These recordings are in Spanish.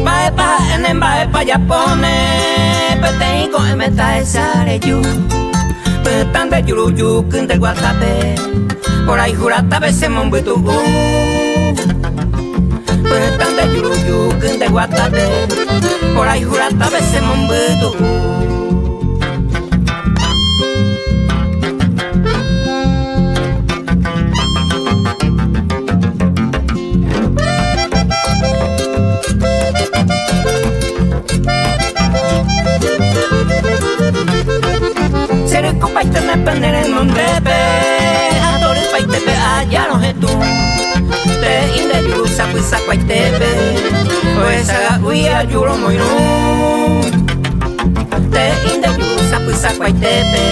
Baepa enen baepa yapone petei ko emeta esare yu petan de yuru yu kunde guatape por ahí jurata bese mombutu petan de yuru yu kunde guatape por ahí jurata bese mombutu Paite me pendere en mondepe, adore paitepe allá no es tú. Te inde yuru sapu saku aitepe, oesaga uia yuro moiru. Te inde yuru sapu saku aitepe,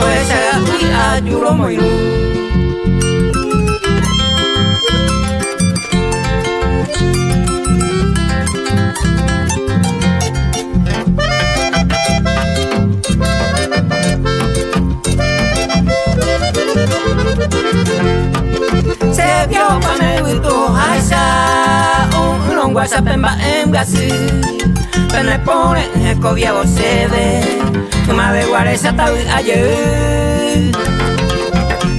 oesaga uia yuro moiru. Se vio pane witu haisa un WhatsApp en gasi pene pone ecovia vocebe ma de guaresa ta ayer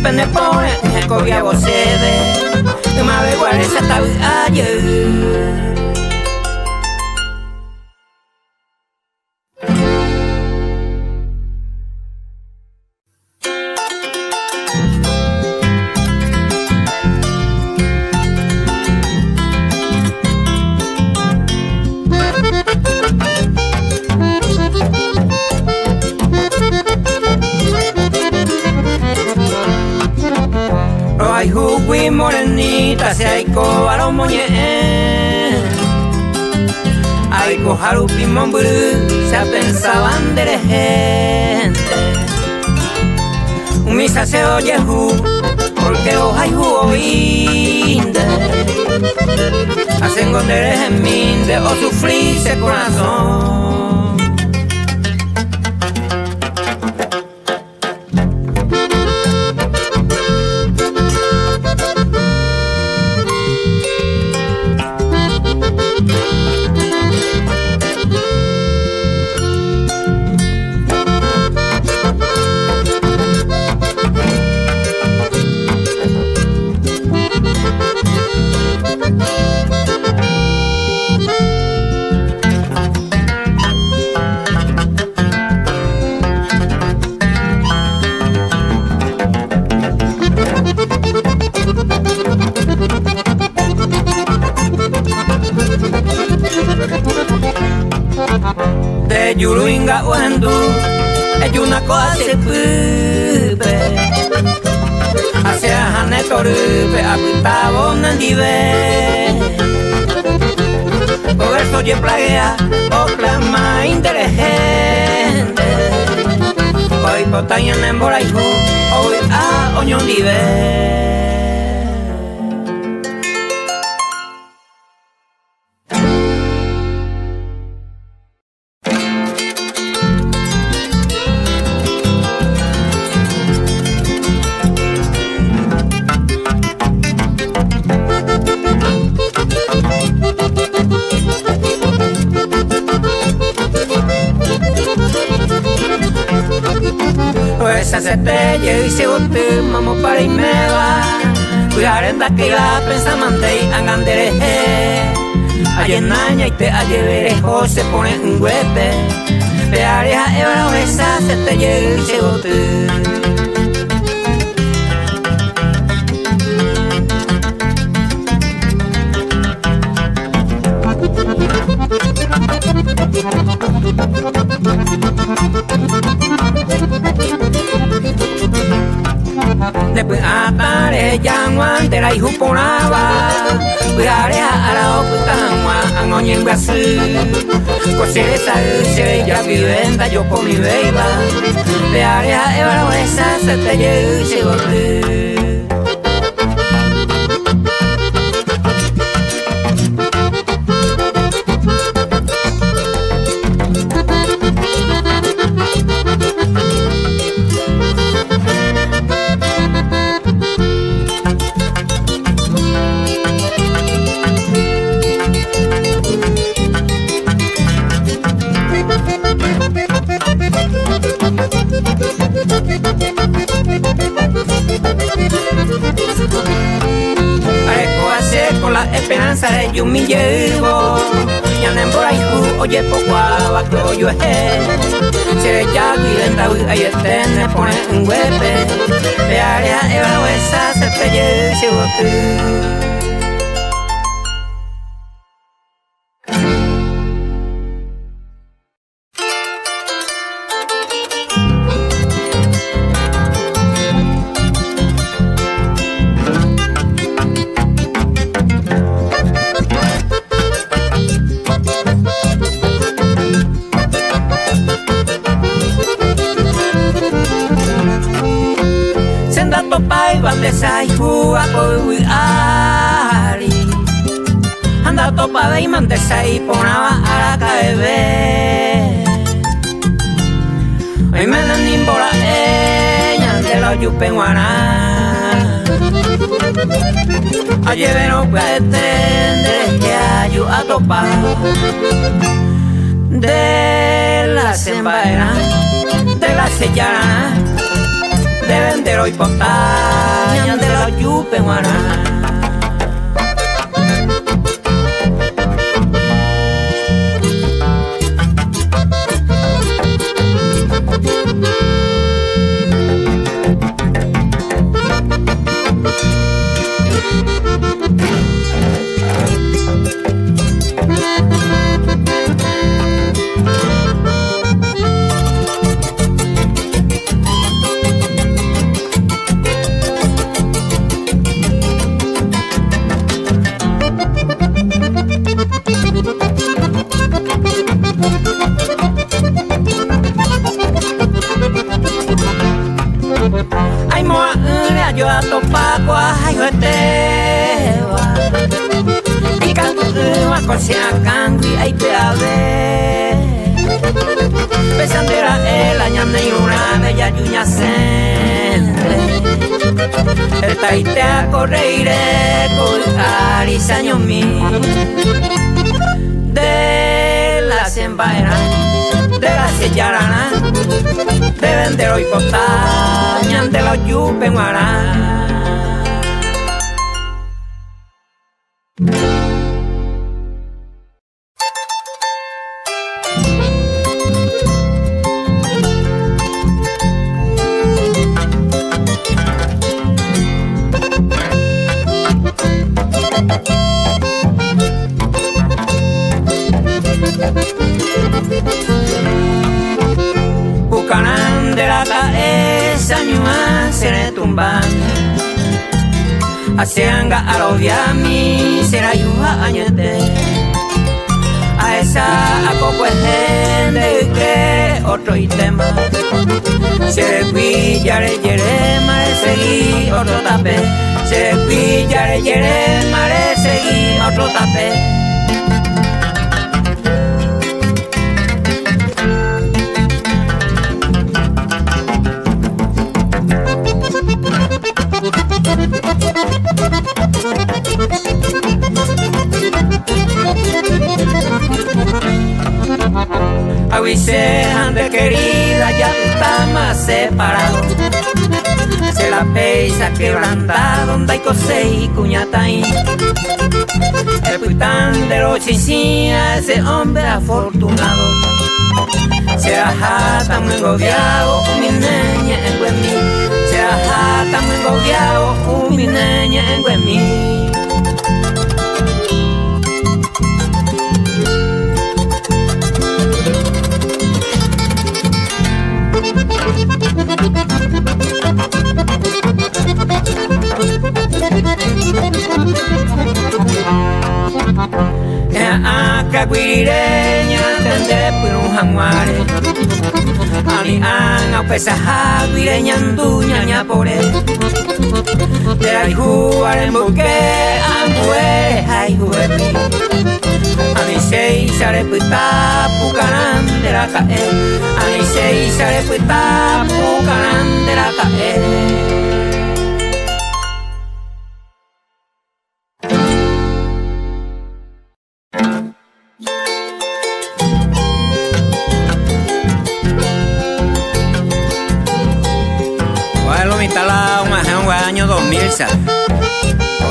pene pone ecovia vocebe ma de guaresa ta ayer. Ay, jugui morenita, se aiko a los moñes. Aiko harupi momburu, se pensaban de la gente. Un misa se oye ju, porque ojai ju oinde. Hacen gonderes en minde, o sufrirse corazón. De yuruinga uendu, una cosa se pupe. Hacia hanetorupe, apitabo nandive. Por eso yo plaguea, o clama inteligente. Hoy potañan en boraihu, hoy a oñondive. Esa se te llega y se bote, mamo para y me va. Cuidarenda que la prensa mandé a gandereje. Ayer naña y te ayeverejo se pone un huepe. De área ebra esa se te llega y se bote. Después atare yangwan tera y juponaba. Cuidare a la oputanwa angoñe en Brasil. Cosere se ya vivenda yo con mi beba. De área evara esa se te llega y se bote. por la esperanza de yo me llevo. Ya no por ahí, oye, poco abajo yo es. Se ya cuida ahí estén, me pone un huepe. De área, la huesa, se te lleva, se va. Desai hua koi ari anda topa de iman desai ponaba araka bebe ay me dan nimbora ñande lo yupen wana aye vero pretende que ayu a topa de la sembaera de la sellarana de vender hoy montañas de los yupe guaná. Ay moa yo a topa kwa yo tewa Ikan wa kosia kangwi ay peave Pesandera el añame y una bella yuña sente El taite a correire con arisaño mi De la sembaera de la sellarana de vender hoy postañan de los yupen guará. Esa ñua se le tumban Asianga a los diami será yuja añete A esa a poco es gente que otro itema Se le pillare yere mare seguí otro tape Se le pillare yere mare seguí otro tape Avise, ande querida, ya estamos separados. Se la pesa quebrantada, donde hay cosey, cuñataín. El puitán de los chincía, ese hombre afortunado. Se ajata muy engobiado, mi niña en Güemí. Se ajata muy engobiado, mi niña en Güemí. Guireña tende pun hamare ani anga pesaha guireña nduña nya pore Terai huare mbuke ambue hai huepi ani sei sare puta pukaran de la cae ani sei sare puta pukaran de la cae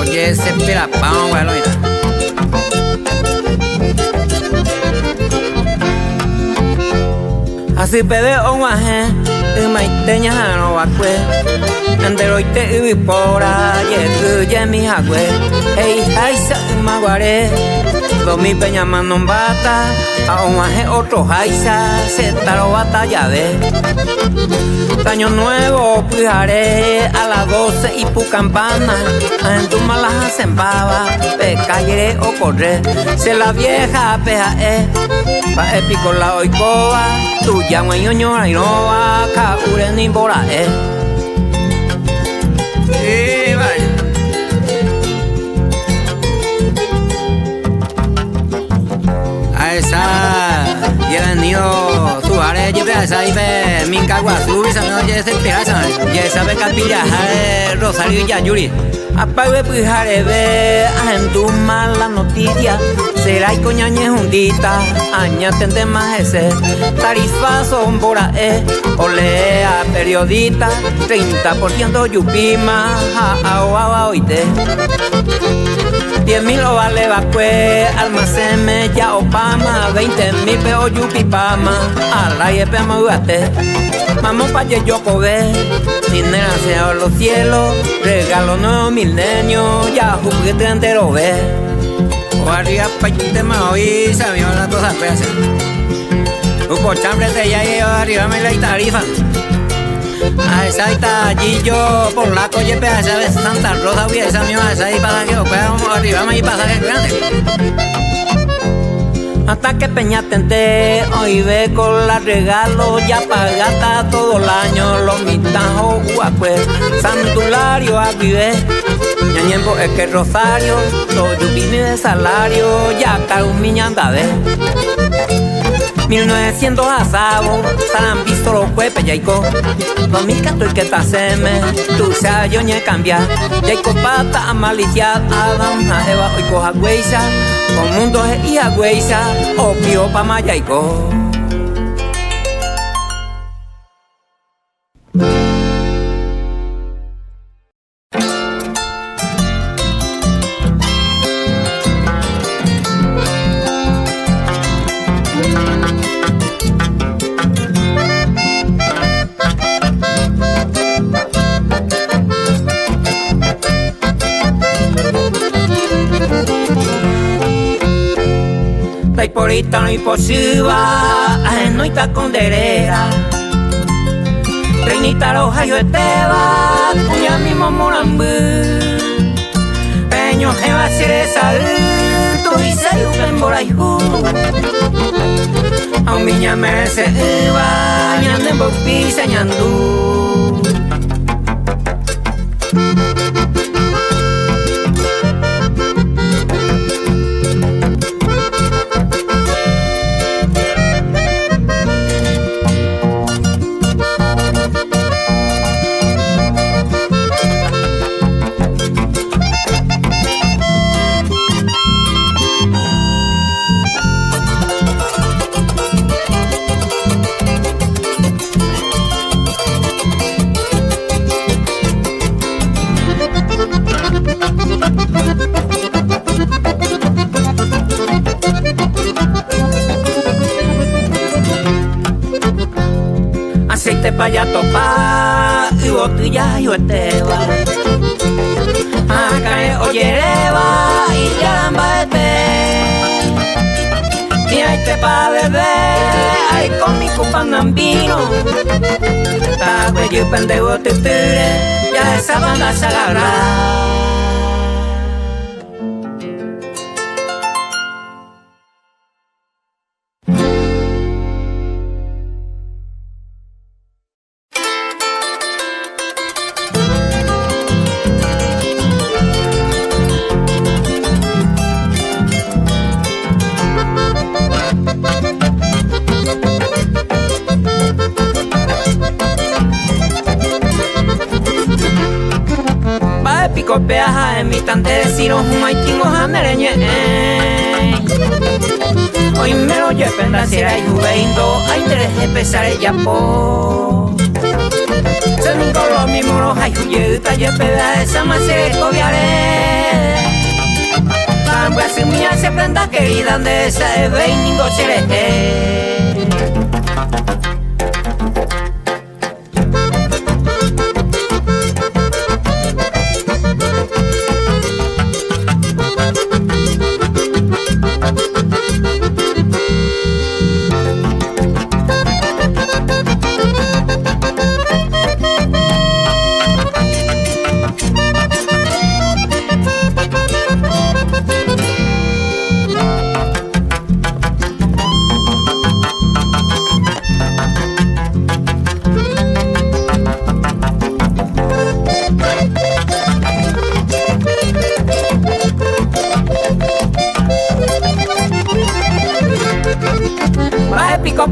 oye ese pirapao, bueno, mira. Así pede o guaje, y maiteña no va a cue. Entero y te vi por ayer, que mi jagüe. Hey, ay, sa maguare. Dos mi peña mandon bata, a un guaje otro jaisa, se taro batalla de. Año nuevo, pujaré a las 12 y pu campana. En tu malas hacen baba, pe calle o correr. Se la vieja peja pa epico la oikoa. Tu llamo y ñoño y no va, ka ure ni bora Sí, vaya. A esa, y el nido, tu are lleve a esa y ve, minca guazú, y se me oye ese piraza, y esa ve capilla, Rosario y Yayuri. Apague pujare ve, en tu mala noticia, será y coñañe jundita, añatente más ese, tarifa son bora olea periodista, 30% yupima, a oite. 10.000 o vale vacue, almacén me ya opama, 20.000 peo yupipama, a la yepe maguate. Vamos pa' yo cobe, dinero hacia los cielos, regalo nuevo milenio, ya juguete entero ve. O arriba pa' yo te me oí, sabía las cosas feas. Por chambre te ya llevo arriba me la tarifa. A esa está allí yo por la colle a esa vez Santa Rosa, voy a esa misma esa y pasa que vamos arriba me y pasaje grande. Hasta que peñatente hoy ve con la regalo ya pagata todo el año los mitajos guapue santulario aquí ve ñañembo es que Rosario todo yupini de salario ya caro un miñanda ve 1900 asabo, saran visto los cuepes, yaico 2014 que taseme, tú seas yo ñe cambia Yaico pata a malicia, Adam, a Eva, hoy coja hueisa con mundo es hija hueisa, opio pa' mayaico Porita no imposible, no está conderera. Reinita roja yo esteba, cuña mismo morambu. Peño eva sire salud, tu y se yupen boraihu. A un miña merece eva, ñande en bopi señandu. Aceite pa' ya topar y botella yo esteba. Acá oyereba y yaramba y ahí te pa' beber, ahí con mi cupanambino. Ta' cuello pendejo te tire, ya esa banda se agarra. Pico peaja en mi tante de siro, un maitingo jamereñe. Hoy me lo lleven la sierra y juveindo, hay interés de pesar el yapo. Se nunca lo mismo los hay huye talle peda esa más se cobiare. Cambia si mía se prenda querida de esa eve y ningo serete.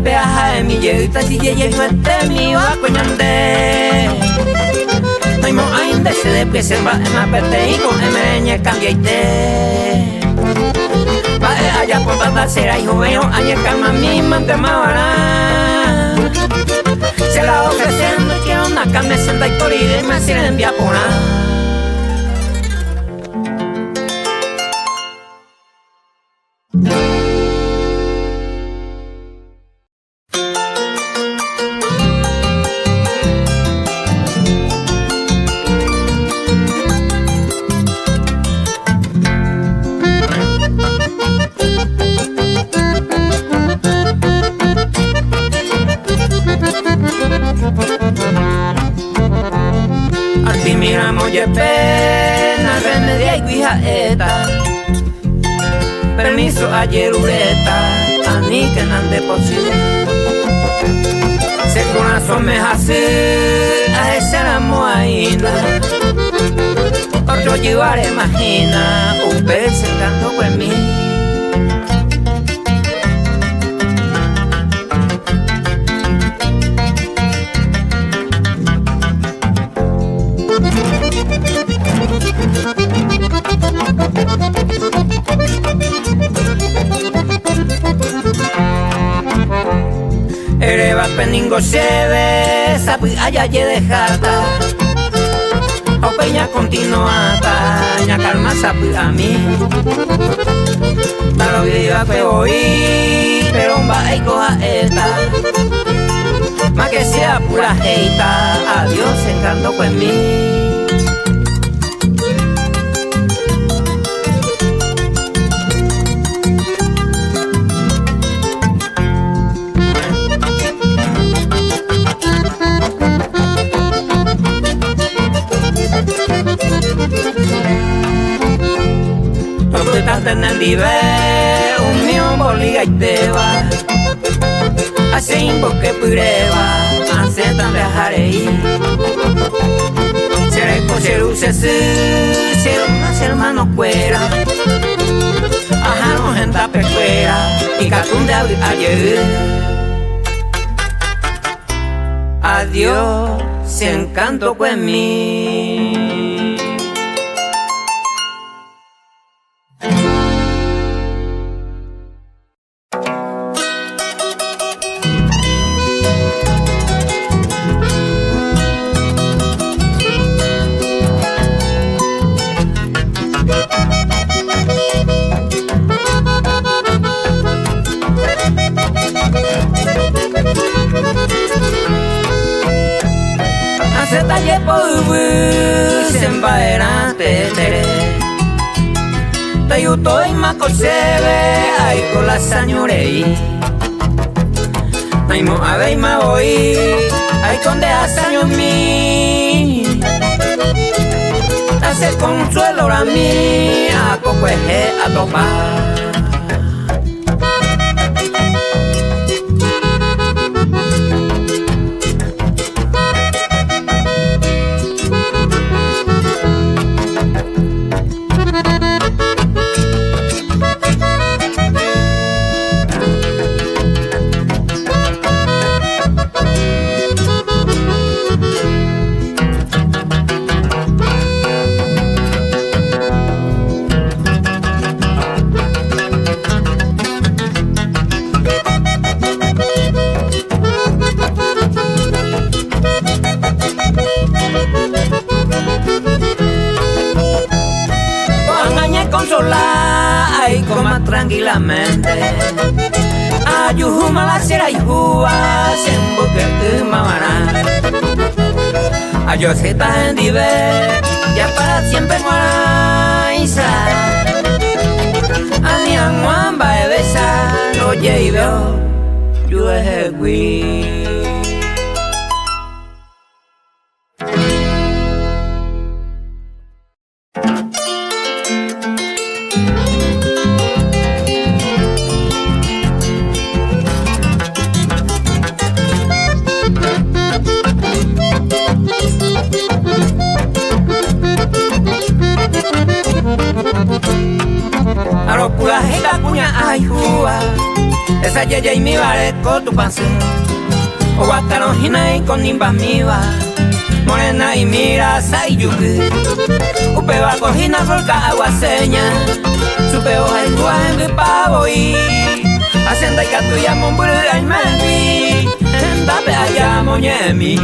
Peaja de mi yeuta si yeye suerte mi va coñande. No hay mo ainda se de que se va en aperte y con emeñe cambiaite. Va allá por tata será hijo veo ayer calma mi mante mavara. Se la ofreciendo y quiero una carne senta y corrida y me sirve en vía por oye pena remedia y guija eta. Permiso ayer ureta, a mí que no ande posible. Se corazón me hace a esa la moaína. Otro llevar imagina, un pez secando por mí. Ereba peningo se ve, sapi allá ye dejata. O peña continuata, ña calma sapi a mí. Talo viva pe hoy, pero un va y coja esta. Más que sea pura heita, adiós encanto con mí. Vive un mío boliga y te va así porque prueba hace tan viajaré seré cocheru se más hermano fuera ajá no gente pecuera y catún de ayer adiós se encanto con mí. Talle polvo semba era tetere Tayuto y mako sebe ay con la señorei Naimo abei ma hoy ay con de asaño mi Hace consuelo a mí a cocueje a topar y coma tranquilamente. Ayuhuma la sera y jua, sembo que mamara. Ayoseta en diver, ya para siempre guaraisa. Anian wamba e besa, lo llevo, yo es el Aropurajita cuña ay jua, esa yeya y mi vale con tu panse. O guatarojina y con nimba miva, morena y mira sayuki. Upe va cojina volca aguaseña, supe hoja y jua en mi pavo y hacienda y catuya momburu ay mevi, en dape allá moñemi.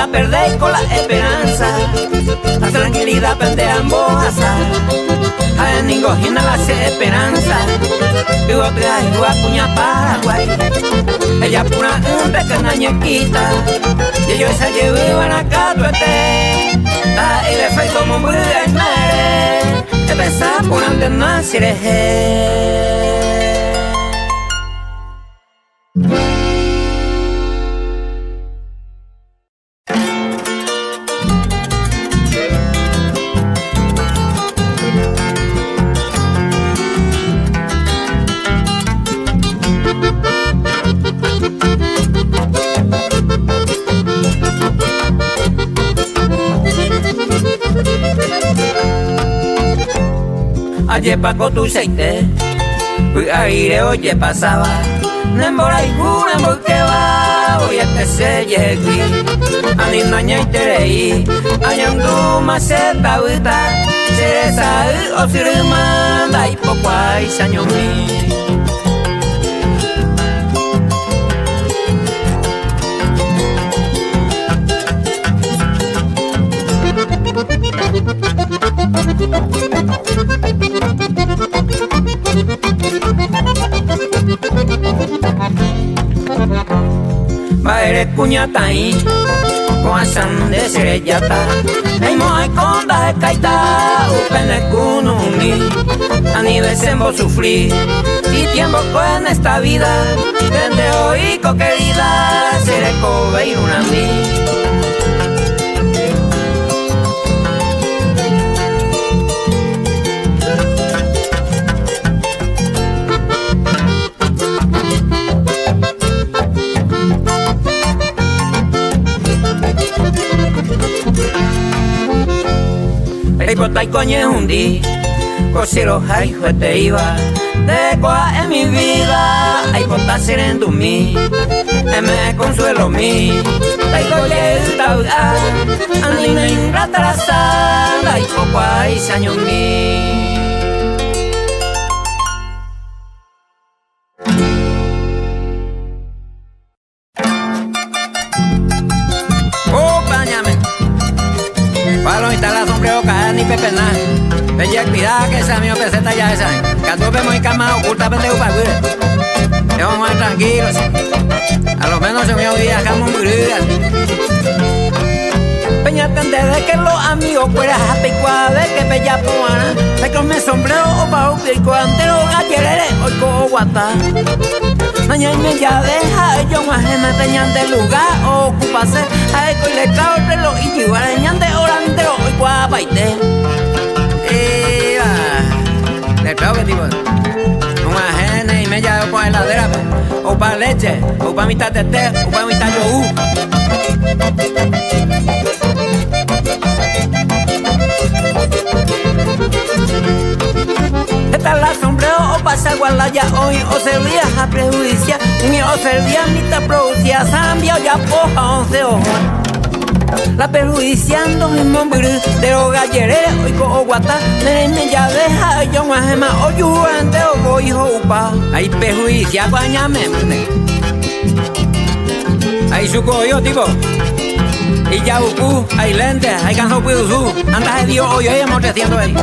Perdéis con la esperanza, la tranquilidad pende ambos azar. A ningojina la esperanza, vivo otra y cuña Paraguay. Ella pura un pequeña ñequita, y ellos se llevan a catuete. Y le fue como un burro en mere, que pensaba por antes no sireje. Ayer paco tu seite, fui aire oye pasaba, nembora y jura porque va, voy a que se llegue, ani naña y terei, añandu maceta uta, cereza o sirmanda y poco hay sañomi. Baile cuñatai, con asan de serellata, hay moai conda de caita, upene kunumi, a nivel sembo sufrir, y tiempo en esta vida, desde hoy querida, seré cobe y una mí. Hey, botai coñe hundi, cosero hay juete iba, de coa en mi vida, hay botas serendo mi, me consuelo mi, hay colle tauda, anina ingrata la sala, hay poco hay saño mi. Ni pepe nada, bella actividad que esa mío peseta ya esa, catupe muy calma oculta pendejo para cuidar, vamos más tranquilos, a lo menos se me oía acá muy brilla. Peña tende de que los amigos fueras a picuar de que bella poana, de que me sombrero o bajo que cuantero gallerere hoy co guata. Mañana y media deja ellos más me peñan de lugar ocuparse, a eco y le cao el reloj y llevar de orantero hoy guapaite. Le creo que tipo, una gente y me me ya con heladera, o para leche, o para mitad de té, o para mitad yogur. Esta la sombrero o pasa gualaya hoy o servía a prejudicia, ni o servía mitad producía zambia o ya poja 11 ojos. La perjudiciando en Momburu de los galleres, hoy con guata, me ya deja yo más más o yuante o voy upa. Ahí perjudicia guañame, mande. Ahí su coyo tipo. Y ya uku, hay lente, hay canso puidusu. Andas de Dios hoy hemos creciendo ahí.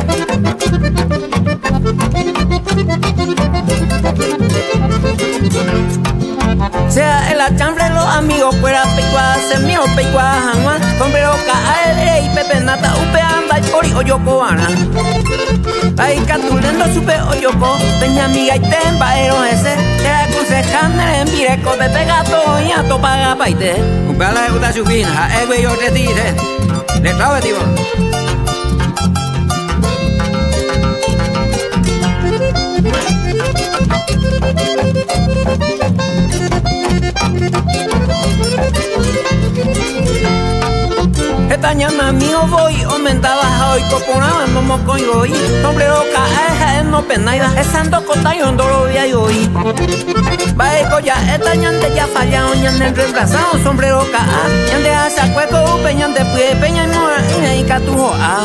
Sea el achambre los amigos fuera pecuada, se mío pecuada jamás. Sombrero cae y pepe nata upe anda y pori oyoko ana. Ahí catulendo supe oyoko, peña amiga y temba ero ese. Te aconsejan en vireco de pegato y a topaga paite. Upala de gusta su fina, a ego y yo te dice. Le clave tío. Esta ñana mío voy, aumentaba hoy, coponaba, momo con hoy. Sombrero cae, no penaida, es santo cota y ondoro y hoy. Baeco ya, esta ñante ya falla, ñande reemplazado, sombrero cae. Ñande hacia cueco, peñante pie, peña y no, y catujo, ah.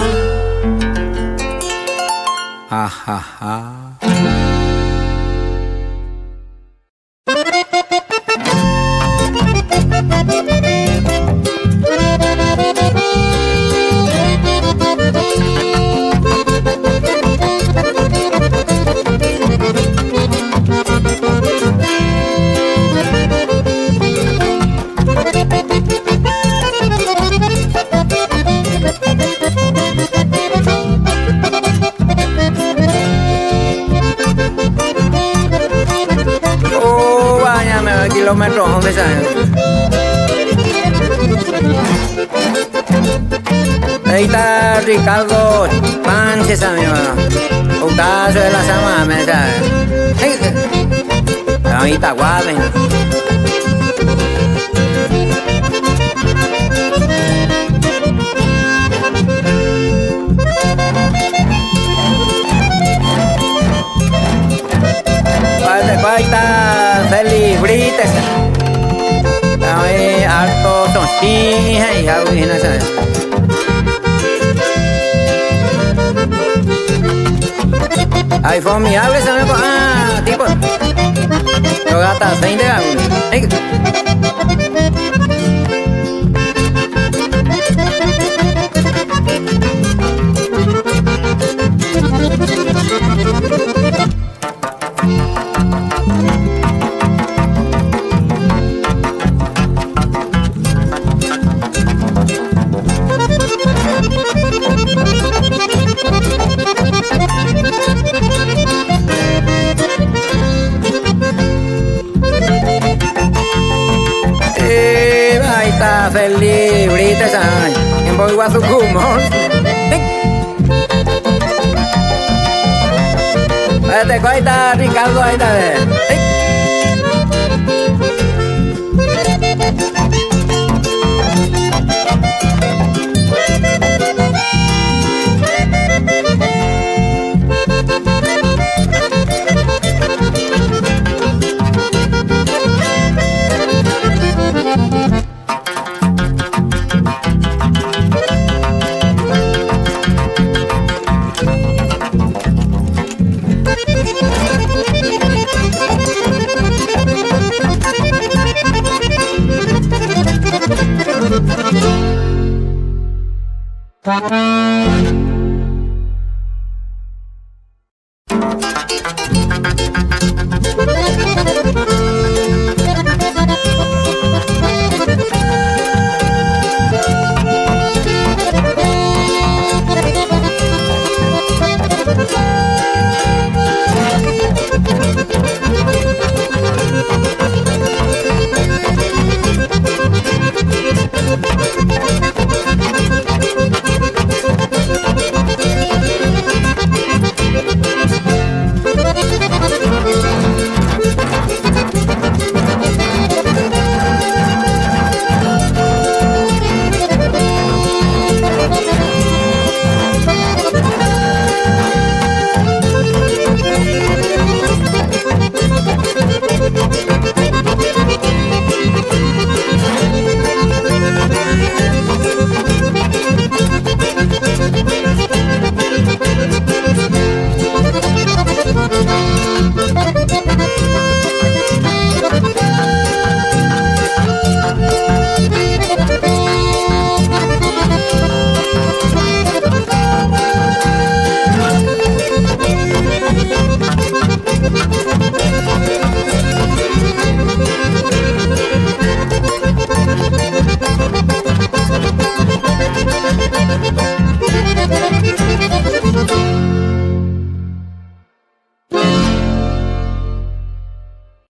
Ja, ja, ja. Kilómetros, ¿dónde sale? Ahí está Ricardo Sánchez, amigo. Un caso de la semana, ¿me sabes? Ahí está guapo. Ahí está feliz, brites. Ahí harto tontija y algo y no sé. Ahí fue mi hable, se me fue. Ah, tipo. Lo gata, 20 euros. Ahí está feliz, brites, en voy a su humor. Ahí está Ricardo, ahí está. Bye.